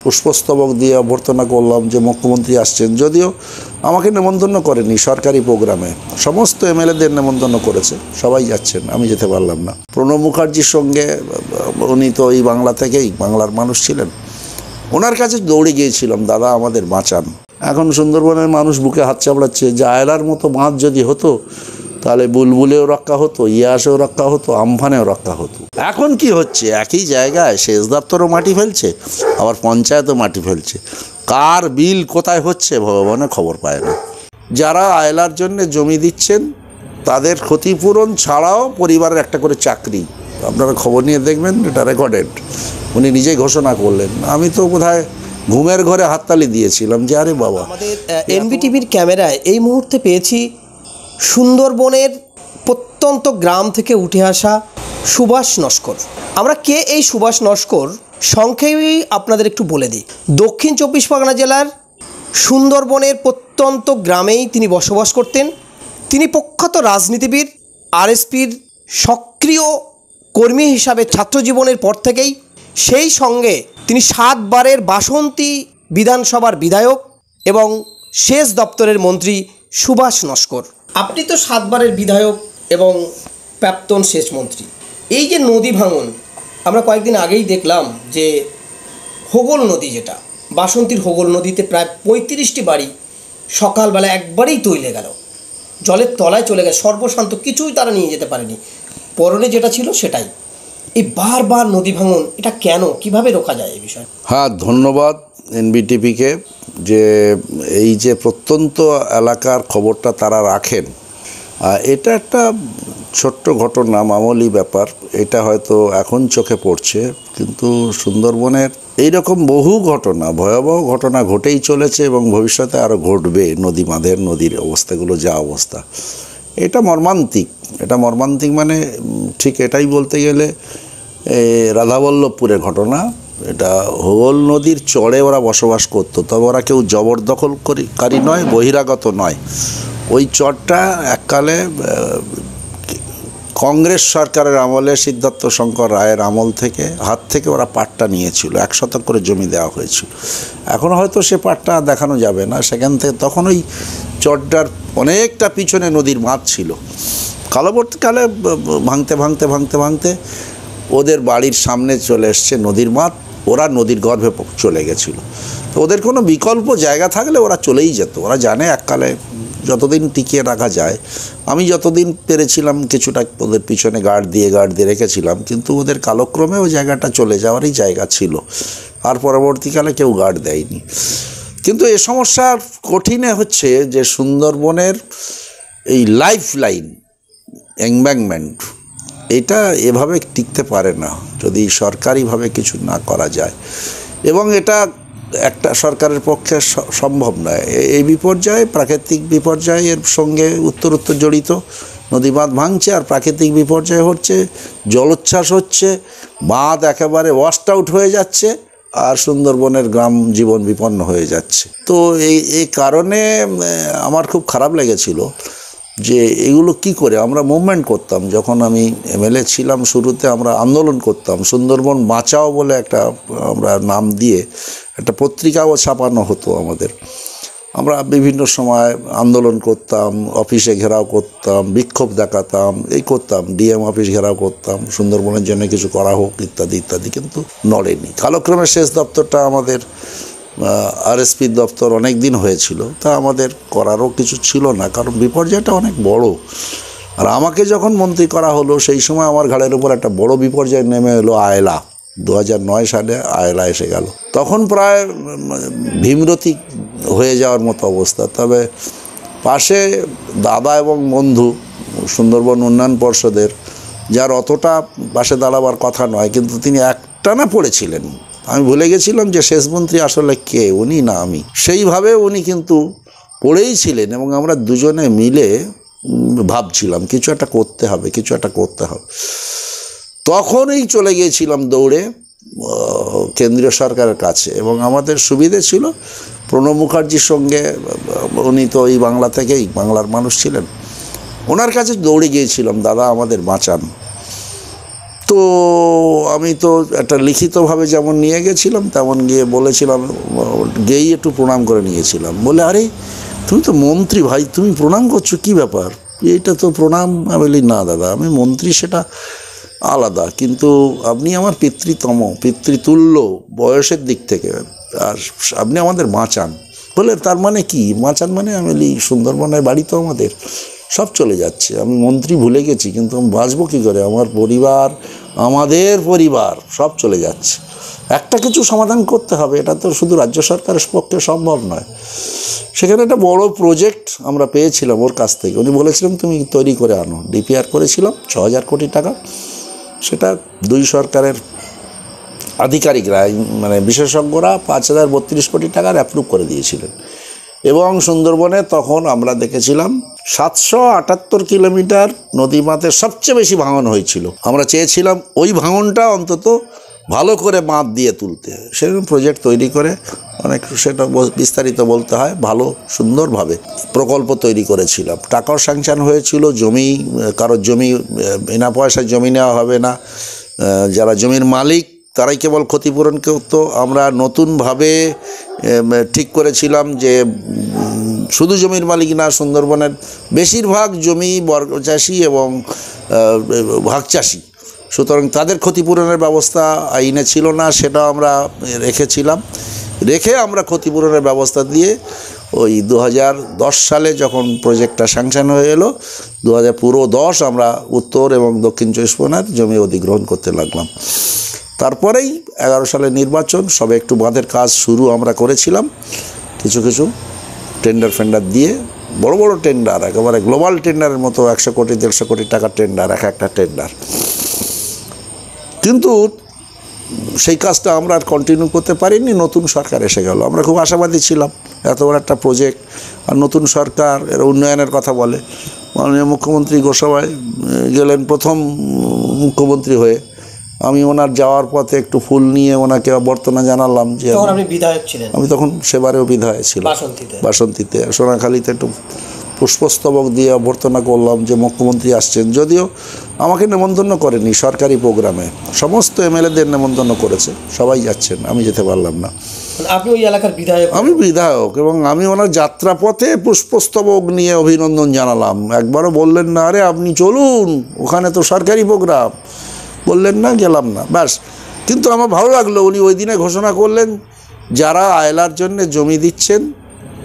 পুষ্পস্তবক দিয়ে অভ্যর্থনা করলাম যে মুখ্যমন্ত্রী আসছেন। যদিও আমাকে নেমন্তন্ন করেনি, সরকারি প্রোগ্রামে সমস্ত এমএলএদের নেমন্তন্ন করেছে, সবাই যাচ্ছেন, আমি যেতে পারলাম না। প্রণব মুখার্জির সঙ্গে, উনি তো এই বাংলা থেকেই, বাংলার মানুষ ছিলেন, ওনার কাছে দৌড়ে গিয়েছিলাম, দাদা আমাদের বাঁচান। এখন সুন্দরবনের মানুষ বুকে হাত চাপড়াচ্ছে যে আয়লার মতো বাঁধ যদি হতো তাহলে বুলবুলেও রক্ষা হতো, ইয়াসেও রক্ষা হতো, আমফানেও রক্ষা হতো। এখন কি হচ্ছে, একই জায়গায় সেচ দপ্তরও মাটি ফেলছে, আবার পঞ্চায়েতও মাটি ফেলছে। কার বিল কোথায় হচ্ছে ভগবানের খবর পায় না। যারা আয়লার জন্য জমি দিচ্ছেন তাদের ক্ষতিপূরণ ছাড়াও পরিবারের একটা করে চাকরি, আপনারা খবর নিয়ে দেখবেন, এটা রেকর্ডেড, উনি নিজেই ঘোষণা করলেন। আমি তো বোধহয় ঘুমের ঘরে হাততালি দিয়েছিলাম যে আরে বাবা। আমাদের এনবিটিভির ক্যামেরায় এই মুহূর্তে পেয়েছি সুন্দরবনের প্রত্যন্ত গ্রাম থেকে উঠে আসা সুভাষ নস্কর। আমরা কে এই সুভাষ নস্কর সংক্ষেপেই আপনাদের একটু বলে দিই। দক্ষিণ চব্বিশ পরগনা জেলার সুন্দরবনের প্রত্যন্ত গ্রামেই তিনি বসবাস করতেন। তিনি প্রখ্যাত রাজনীতিবিদ, আরএসপির সক্রিয় কর্মী হিসাবে ছাত্রজীবনের পর থেকেই, সেই সঙ্গে তিনি 7 বারের বাসন্তী বিধানসভার বিধায়ক এবং সেচ দপ্তরের মন্ত্রী সুভাষ নস্কর। আপনি তো 7 বারের বিধায়ক এবং প্রাক্তন সেচ মন্ত্রী। এই যে নদী ভাঙন, আমরা কয়েকদিন আগেই দেখলাম যে হোগল নদী, যেটা বাসন্তীর হোগল নদীতে প্রায় 35টি বাড়ি সকালবেলা একবারেই তৈলে গেল, জলের তলায় চলে গেল, সর্বশান্ত, কিছুই তারা নিয়ে যেতে পারেনি, পরনে যেটা ছিল সেটাই। এই বারবার নদী ভাঙন, এটা কেন, কিভাবে রোকা যায় এই বিষয়ে? হ্যাঁ, ধন্যবাদ এনবিটিভিকে যে এই যে প্রত্যন্ত এলাকার খবরটা তারা রাখেন। এটা একটা ছোট্ট ঘটনা, মামুলি ব্যাপার, এটা হয়তো এখন চোখে পড়ছে, কিন্তু সুন্দরবনের এইরকম বহু ঘটনা, ভয়াবহ ঘটনা ঘটেই চলেছে এবং ভবিষ্যতে আরও ঘটবে। নদী বাঁধের, নদীর অবস্থাগুলো যা অবস্থা, এটা মর্মান্তিক। এটা মর্মান্তিক মানে ঠিক এটাই বলতে গেলে রাধাবল্লভপুরের ঘটনা। এটা হোগল নদীর চড়ে ওরা বসবাস করতো, তবে ওরা কেউ জবরদখলকারী নয়, বহিরাগত নয়। ওই চরটা এককালে কংগ্রেস সরকারের আমলে, সিদ্ধার্থ শঙ্কর রায়ের আমল থেকে হাত থেকে ওরা পাট্টা নিয়েছিল, 1 শতক করে জমি দেওয়া হয়েছিল। এখন হয়তো সে পাট্টা দেখানো যাবে না সেখান থেকে। তখন ওই চরটার অনেকটা পিছনে নদীর বাঁধ ছিল। কালবর্তীকালে ভাঙতে ভাঙতে ভাঙতে ভাঙতে ওদের বাড়ির সামনে চলে এসছে নদীর বাঁধ, ওরা নদীর গর্ভে চলে গেছিল। তো ওদের কোনো বিকল্প জায়গা থাকলে ওরা চলেই যেত। ওরা জানে এককালে যতদিন টিকিয়ে রাখা যায়, আমি যতদিন পেরেছিলাম কিছুটা ওদের পিছনে গার্ড দিয়ে রেখেছিলাম, কিন্তু ওদের কালক্রমে ওই জায়গাটা চলে যাওয়ারই জায়গা ছিল, আর পরবর্তীকালে কেউ গার্ড দেয়নি। কিন্তু এ সমস্যার কঠিনে হচ্ছে যে সুন্দরবনের এই লাইফ লাইন এমব্যাঙ্কমেন্ট, এটা এভাবে টিকতে পারে না যদি সরকারিভাবে কিছু না করা যায়, এবং এটা একটা সরকারের পক্ষে সম্ভব নয়। এই বিপর্যয়, প্রাকৃতিক বিপর্যয়ের সঙ্গে উত্তরোত্তর জড়িত। নদী বাঁধ ভাঙছে আর প্রাকৃতিক বিপর্যয় হচ্ছে, জলোচ্ছ্বাস হচ্ছে, বাঁধ একেবারে ওয়াশড আউট হয়ে যাচ্ছে, আর সুন্দরবনের গ্রাম জীবন বিপন্ন হয়ে যাচ্ছে। তো এই কারণে আমার খুব খারাপ লেগেছিল যে এগুলো কি করে আমরা মুভমেন্ট করতাম। যখন আমি এমএলএ ছিলাম শুরুতে আমরা আন্দোলন করতাম, সুন্দরবন বাঁচাও বলে একটা আমরা নাম দিয়ে একটা পত্রিকাও ছাপানো হতো আমাদের। আমরা বিভিন্ন সময় আন্দোলন করতাম, অফিসে ঘেরাও করতাম, বিক্ষোভ দেখাতাম, এই করতাম, ডিএম অফিস ঘেরাও করতাম, সুন্দরবনের জন্য কিছু করা হোক ইত্যাদি ইত্যাদি, কিন্তু নড়েনি। কালক্রমে সেচ দপ্তরটা আমাদের আরএসপি দপ্তর অনেক দিন হয়েছিল, তা আমাদের করারও কিছু ছিল না, কারণ বিপর্যয়টা অনেক বড়। আর আমাকে যখন মন্ত্রী করা হলো সেই সময় আমার ঘাড়ের উপর একটা বড় বিপর্যয় নেমে এলো, আয়লা। 2009 সালে আয়লা এসে গেল। তখন প্রায় ভীমরতি হয়ে যাওয়ার মতো অবস্থা। তবে পাশে দাদা এবং বন্ধু সুন্দরবন উন্নয়ন পর্ষদের, যার অতটা পাশে দাঁড়াবার কথা নয়, কিন্তু তিনি একটানা পড়েছিলেন। আমি ভুলে গেছিলাম যে সেচ মন্ত্রী আসলে কে, উনি না আমি। সেইভাবে উনি কিন্তু পড়েই ছিলেন এবং আমরা দুজনে মিলে ভাবছিলাম কিছু একটা করতে হবে, কিছু একটা করতে হবে। তখনই চলে গিয়েছিলাম দৌড়ে কেন্দ্রীয় সরকারের কাছে, এবং আমাদের সুবিধে ছিল প্রণব মুখার্জির সঙ্গে, উনি তো এই বাংলা থেকেই, বাংলার মানুষ ছিলেন, ওনার কাছে দৌড়ে গিয়েছিলাম, দাদা আমাদের বাঁচান। তো আমি তো একটা লিখিতভাবে যেমন নিয়ে গেছিলাম তেমন গিয়ে বলেছিলাম, গিয়েই একটু প্রণাম করে নিয়েছিলাম। বলে, আরে তুমি তো মন্ত্রী ভাই, তুমি প্রণাম করছো, কী ব্যাপার? এইটা তো প্রণাম। আমি বলি, না দাদা, আমি মন্ত্রী, সেটা আলাদা, কিন্তু আপনি আমার পিতৃতুল্য বয়সের দিক থেকে, আর আপনি আমাদের বাঁচান। বলে, তার মানে কি বাঁচান মানে? আমি বলি, সুন্দরবনের বাড়ি তো আমাদের, সব চলে যাচ্ছে, আমি মন্ত্রী ভুলে গেছি, কিন্তু আমি বাঁচবো কী করে? আমার পরিবার, আমাদের পরিবার সব চলে যাচ্ছে, একটা কিছু সমাধান করতে হবে, এটা তো শুধু রাজ্য সরকারের পক্ষে সম্ভব নয়। সেখানে একটা বড় প্রজেক্ট আমরা পেয়েছিলাম ওর কাছ থেকে, উনি বলেছিলাম তুমি তৈরি করে আনো। ডিপিআর করেছিলাম 6,000 কোটি টাকা, সেটা দুই সরকারের আধিকারিকরা, মানে বিশেষজ্ঞরা 5,032 কোটি টাকার অ্যাপ্রুভ করে দিয়েছিলেন। এবং সুন্দরবনে তখন আমরা দেখেছিলাম 778 কিলোমিটার নদীবাঁধের সবচেয়ে বেশি ভাঙন হয়েছিল। আমরা চেয়েছিলাম ওই ভাঙনটা অন্তত ভালো করে বাঁধ দিয়ে তুলতে, সেরকম প্রজেক্ট তৈরি করে অনেক, সেটা বিস্তারিত বলতে হয়, ভালো সুন্দরভাবে প্রকল্প তৈরি করেছিলাম। টাকাও স্যাংশন হয়েছিল, জমি, কারোর জমি বিনা পয়সায় জমি নেওয়া হবে না, যারা জমির মালিক তারাই কেবল ক্ষতিপূরণ করতো। আমরা নতুনভাবে ঠিক করেছিলাম যে শুধু জমির মালিক না, সুন্দরবনের বেশিরভাগ জমি বর্গ চাষি এবং ভাগ চাষি, সুতরাং তাদের ক্ষতিপূরণের ব্যবস্থা আইনে ছিল না, সেটাও আমরা রেখে আমরা ক্ষতিপূরণের ব্যবস্থা দিয়ে ওই 2010 সালে যখন প্রজেক্টটা স্যাংশন হয়ে এলো, 2010 পুরো আমরা উত্তর এবং দক্ষিণ 24 পরগনার জমি অধিগ্রহণ করতে লাগলাম। তারপরেই 11 সালে নির্বাচন, সবে একটু বাঁধের কাজ শুরু আমরা করেছিলাম, কিছু টেন্ডার ফেন্ডার দিয়ে, বড় বড় টেন্ডার, একেবারে গ্লোবাল টেন্ডারের মতো 100 কোটি 150 কোটি টাকার টেন্ডার, একটা টেন্ডার। কিন্তু সেই কাজটা আমরা আর কন্টিনিউ করতে পারিনি, নতুন সরকার এসে গেল। আমরা খুব আশাবাদী ছিলাম, এত বড় একটা প্রজেক্ট, আর নতুন সরকার এর উন্নয়নের কথা বলে। মাননীয় মুখ্যমন্ত্রী গোসাবাই গেলেন প্রথম মুখ্যমন্ত্রী হয়ে, আমি ওনার যাওয়ার পথে একটু ফুল নিয়ে ওনাকে অভ্যর্থনা জানালাম। যে আপনি বিধায়ক ছিলেন? আমি তখন সেবারেও বিধায়ক ছিলাম, বাসন্তীতে সোনাখালীতে একটু পুষ্পস্তবক দিয়ে অভ্যর্থনা করলাম যে মুখ্যমন্ত্রী আসছেন। যদিও আমাকে নেমন্তন্ন করেনি, সরকারি প্রোগ্রামে সমস্ত এমএলএদের নেমন্তন্ন করেছে, সবাই যাচ্ছেন, আমি যেতে পারলাম না। আপনি ওই এলাকার বিধায়ক? আমি বিধায়ক, এবং আমি ওনার যাত্রাপথে পুষ্পস্তবক নিয়ে অভিনন্দন জানালাম। একবারও বললেন না, আরে আপনি চলুন, ওখানে তো সরকারি প্রোগ্রাম, বললেন না, গেলাম না, ব্যাস। কিন্তু আমার ভালো লাগলো, উনি ওই দিনে ঘোষণা করলেন যারা আয়লার জন্য জমি দিচ্ছেন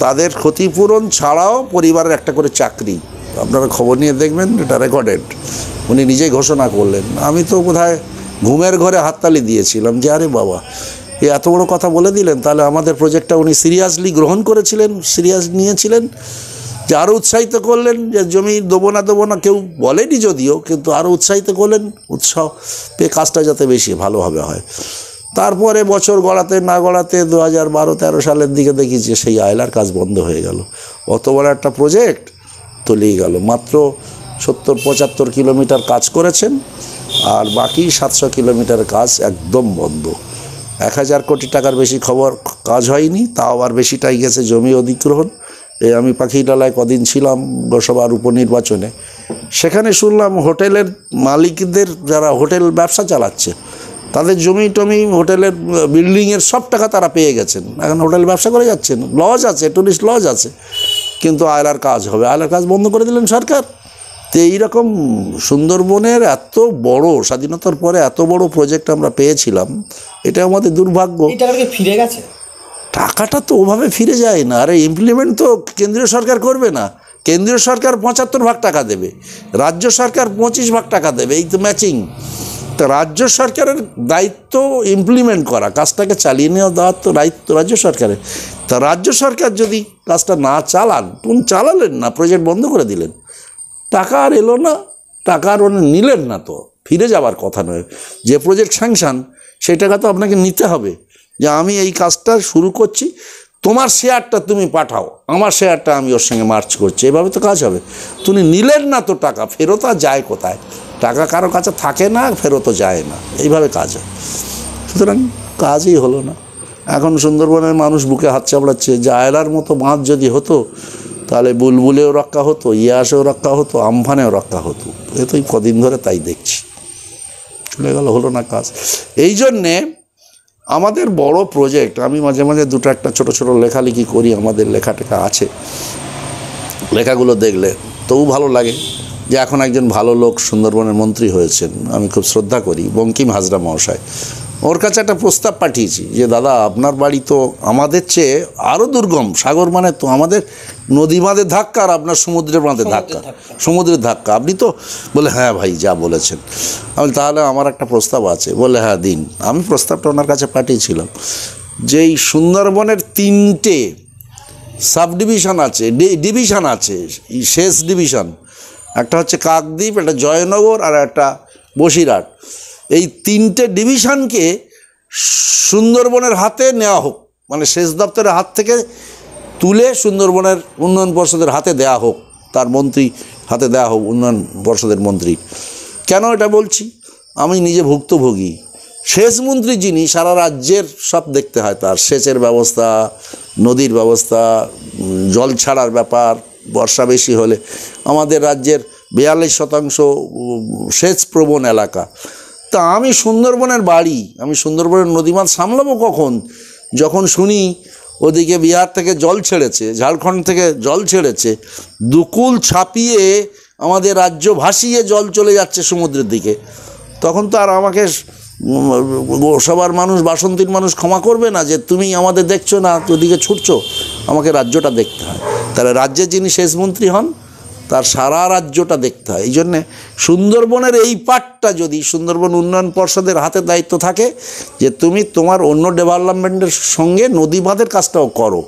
তাদের ক্ষতিপূরণ ছাড়াও পরিবারের একটা করে চাকরি। আপনারা খবর নিয়ে দেখবেন, এটা রেকর্ডেড, উনি নিজেই ঘোষণা করলেন। আমি তো বোধহয় ঘুমের ঘরে হাততালি দিয়েছিলাম যে আরে বাবা, এ এত বড় কথা বলে দিলেন। তাহলে আমাদের প্রজেক্টটা উনি সিরিয়াসলি গ্রহণ করেছিলেন, সিরিয়াস নিয়েছিলেন, যে আরও উৎসাহিত করলেন যে জমি দেবো না কেউ বলেনি যদিও, কিন্তু আরও উৎসাহিত করলেন, উৎসাহ পেয়ে কাজটা যাতে বেশি ভালোভাবে হয়। তারপরে বছর গড়াতে 2012-13 সালের দিকে দেখি যে সেই আয়লার কাজ বন্ধ হয়ে গেল। অত বড় একটা প্রজেক্ট তলিয়ে গেল। মাত্র 70-75 কিলোমিটার কাজ করেছেন, আর বাকি 700 কিলোমিটার কাজ একদম বন্ধ। 1000 কোটি টাকার বেশি কাজ হয়নি, তাও আবার বেশিটাই গেছে জমি অধিগ্রহণ। আমি পাখিডালায় কদিন ছিলাম গোসাবার উপনির্বাচনে, সেখানে শুনলাম হোটেলের মালিকদের, যারা হোটেল ব্যবসা চালাচ্ছে, তাদের জমি টমি, হোটেলের বিল্ডিংয়ের সব টাকা তারা পেয়ে গেছেন, এখন হোটেল ব্যবসা করে যাচ্ছেন, লজ আছে, টুরিস্ট লজ আছে, কিন্তু আয়লার কাজ হবে, আয়লার কাজ বন্ধ করে দিলেন সরকার। তো এইরকম সুন্দরবনের এত বড়, স্বাধীনতার পরে এত বড় প্রজেক্ট আমরা পেয়েছিলাম, এটা আমাদের দুর্ভাগ্য। ফিরে গেছে টাকাটা তো ওভাবে ফিরে যায় না। আরে ইমপ্লিমেন্ট তো কেন্দ্রীয় সরকার করবে না, কেন্দ্রীয় সরকার 75% টাকা দেবে, রাজ্য সরকার 25% টাকা দেবে, এই তো ম্যাচিং। তো রাজ্য সরকারের দায়িত্ব ইমপ্লিমেন্ট করা, কাজটাকে চালিয়ে নেওয়া দেওয়ার তো দায়িত্ব রাজ্য সরকারের। তা রাজ্য সরকার যদি কাজটা না চালান, তুমি চালালেন না, প্রজেক্ট বন্ধ করে দিলেন, টাকা আর এলো না, টাকা আর নিলেন না, তো ফিরে যাওয়ার কথা নয়। যে প্রজেক্ট স্যাংশন, সেই টাকা তো আপনাকে নিতে হবে, যে আমি এই কাজটা শুরু করছি, তোমার শেয়ারটা তুমি পাঠাও, আমার শেয়ারটা আমি ওর সঙ্গে মার্চ করছি, এভাবে তো কাজ হবে। তুমি নিলেন না, তো টাকা ফেরত আর যায় কোথায়? টাকা কারো কাছে থাকে না, ফেরতও যায় না, এইভাবে কাজ হয়। সুতরাং কাজই হলো না। এখন সুন্দরবনের মানুষ বুকে হাত চাপড়াচ্ছে যে আয়লার মতো বাঁধ যদি হতো, তাহলে বুলবুলেও রক্ষা হতো, ইয়াসেও রক্ষা হতো, আমফানেও রক্ষা হতো। এ তো কদিন ধরে তাই দেখছি। চলে গেল, হলো না কাজ। এই জন্যে আমাদের বড় প্রজেক্ট, আমি মাঝে মাঝে দুটো একটা ছোটো ছোটো লেখালেখি করি, আমাদের লেখা টেখা আছে, লেখাগুলো দেখলে তবু ভালো লাগে যে এখন একজন ভালো লোক সুন্দরবনের মন্ত্রী হয়েছেন, আমি খুব শ্রদ্ধা করি, বঙ্কিম হাজরা মহাশয়। ওর কাছে একটা প্রস্তাব পাঠিয়েছি যে দাদা আপনার বাড়ি তো আমাদের চেয়ে আরও দুর্গম, সাগর মানে তো আমাদের নদী বাঁধের ধাক্কা আর আপনার সমুদ্রের বাঁধের ধাক্কা, সমুদ্রের ধাক্কা, আপনি তো বলে হ্যাঁ ভাই যা বলেছেন। আমি তাহলে আমার একটা প্রস্তাব আছে, বলে হ্যাঁ দিন। আমি প্রস্তাবটা ওনার কাছে পাঠিয়েছিলাম যে এই সুন্দরবনের 3টে সাব ডিভিশন আছে, ডিভিশন আছে, শেষ ডিভিশন, একটা হচ্ছে কাকদ্বীপ, একটা জয়নগর আর একটা বসিরহাট। এই 3টে ডিভিশনকে সুন্দরবনের হাতে নেওয়া হোক, মানে সেচ দপ্তরের হাত থেকে তুলে সুন্দরবনের উন্নয়ন পর্ষদের হাতে দেওয়া হোক, তার মন্ত্রী হাতে দেওয়া হোক, উন্নয়ন পর্ষদের মন্ত্রী। কেন এটা বলছি, আমি নিজে ভুক্তভোগী। সেচ মন্ত্রী যিনি, সারা রাজ্যের সব দেখতে হয়, তার সেচের ব্যবস্থা, নদীর ব্যবস্থা, জল ছাড়ার ব্যাপার, বর্ষা বেশি হলে আমাদের রাজ্যের 42% সেচ প্রবণ এলাকা। তা আমি সুন্দরবনের বাড়ি, আমি সুন্দরবনের নদীমাত সামলাবো কখন, যখন শুনি ওদিকে বিহার থেকে জল ছেড়েছে, ঝাড়খণ্ড থেকে জল ছেড়েছে, দুকুল ছাপিয়ে আমাদের রাজ্য ভাসিয়ে জল চলে যাচ্ছে সমুদ্রের দিকে। তখন তো আর আমাকে সবার মানুষ, বাসন্তীর মানুষ ক্ষমা করবে না যে তুমি আমাদের দেখছো না, ওদিকে ছুটছো, আমাকে রাজ্যটা দেখতে হয়। তাহলে রাজ্যের যিনি সেচ মন্ত্রী হন তার সারা রাজ্যটা দেখতে হয়। এই জন্যে সুন্দরবনের এই পার্টটা যদি সুন্দরবন উন্নয়ন পর্ষদের হাতে দায়িত্ব থাকে যে তুমি তোমার অন্য ডেভেলপমেন্টের সঙ্গে নদী বাঁধের কাজটাও করো,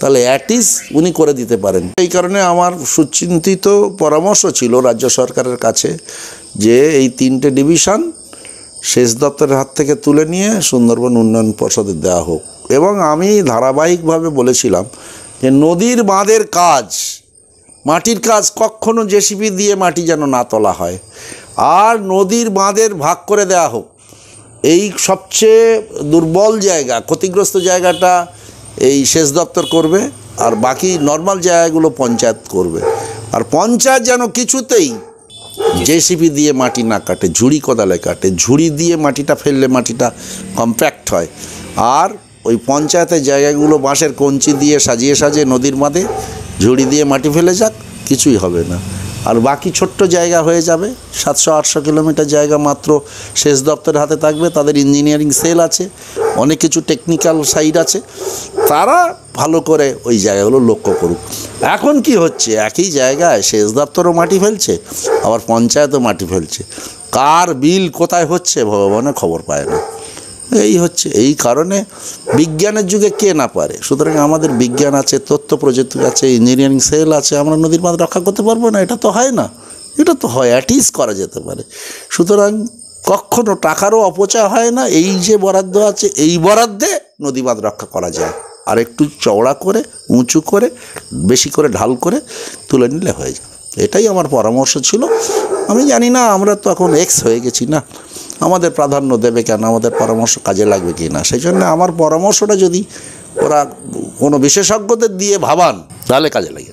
তাহলে অ্যাটিস উনি করে দিতে পারেন। এই কারণে আমার সুচিন্তিত পরামর্শ ছিল রাজ্য সরকারের কাছে যে এই 3টে ডিভিশন সেচ দপ্তরের হাত থেকে তুলে নিয়ে সুন্দরবন উন্নয়ন পর্ষদের দেওয়া হোক। এবং আমি ধারাবাহিকভাবে বলেছিলাম যে নদীর বাঁধের কাজ, মাটির কাজ কখনো জেসিবি দিয়ে মাটি যেন না তোলা হয়, আর নদীর বাঁধের ভাগ করে দেওয়া হোক। এই সবচেয়ে দুর্বল জায়গা, ক্ষতিগ্রস্ত জায়গাটা এই সেচ দপ্তর করবে, আর বাকি নর্মাল জায়গাগুলো পঞ্চায়েত করবে। আর পঞ্চায়েত যেন কিছুতেই জেসিবি দিয়ে মাটি না কাটে, ঝুড়ি কোদালে কাটে। ঝুড়ি দিয়ে মাটিটা ফেললে মাটিটা কম্প্যাক্ট হয়, আর ওই পঞ্চায়েতের জায়গাগুলো বাঁশের কঞ্চি দিয়ে সাজিয়ে সাজিয়ে নদীর বাঁধে ঝুড়ি দিয়ে মাটি ফেলে যাক, কিছুই হবে না। আর বাকি ছোট্ট জায়গা হয়ে যাবে, 700-800 কিলোমিটার জায়গা মাত্র সেচ দপ্তরের হাতে থাকবে। তাদের ইঞ্জিনিয়ারিং সেল আছে, অনেক কিছু টেকনিক্যাল সাইড আছে, তারা ভালো করে ওই জায়গাগুলো লক্ষ্য করুক। এখন কি হচ্ছে, একই জায়গায় সেচ দপ্তরও মাটি ফেলছে, আবার পঞ্চায়েতও মাটি ফেলছে, কার বিল কোথায় হচ্ছে ভগবানে খবর পায় না। এই হচ্ছে, এই কারণে বিজ্ঞানের যুগে কে না পারে। সুতরাং আমাদের বিজ্ঞান আছে, তথ্য প্রযুক্তি আছে, ইঞ্জিনিয়ারিং সেল আছে, আমরা নদীর বাঁধ রক্ষা করতে পারবো না? এটা তো হয় না, এটা তো হয়, অ্যাটিস করা যেতে পারে। সুতরাং কখনো টাকারও অপচয় হয় না। এই যে বরাদ্দ আছে, এই বরাদ্দে নদী বাঁধ রক্ষা করা যায়, আর একটু চওড়া করে, উঁচু করে, বেশি করে ঢাল করে তুলে নিলে হয়ে যায়। এটাই আমার পরামর্শ ছিল। আমি জানি না, আমরা তো এখন এক্স হয়ে গেছি না, আমাদের প্রাধান্য দেবে কেন, আমাদের পরামর্শ কাজে লাগবে কি না। সেই জন্য আমার পরামর্শটা যদি ওরা কোনো বিশেষজ্ঞদের দিয়ে ভাবান, তাহলে কাজে লাগে।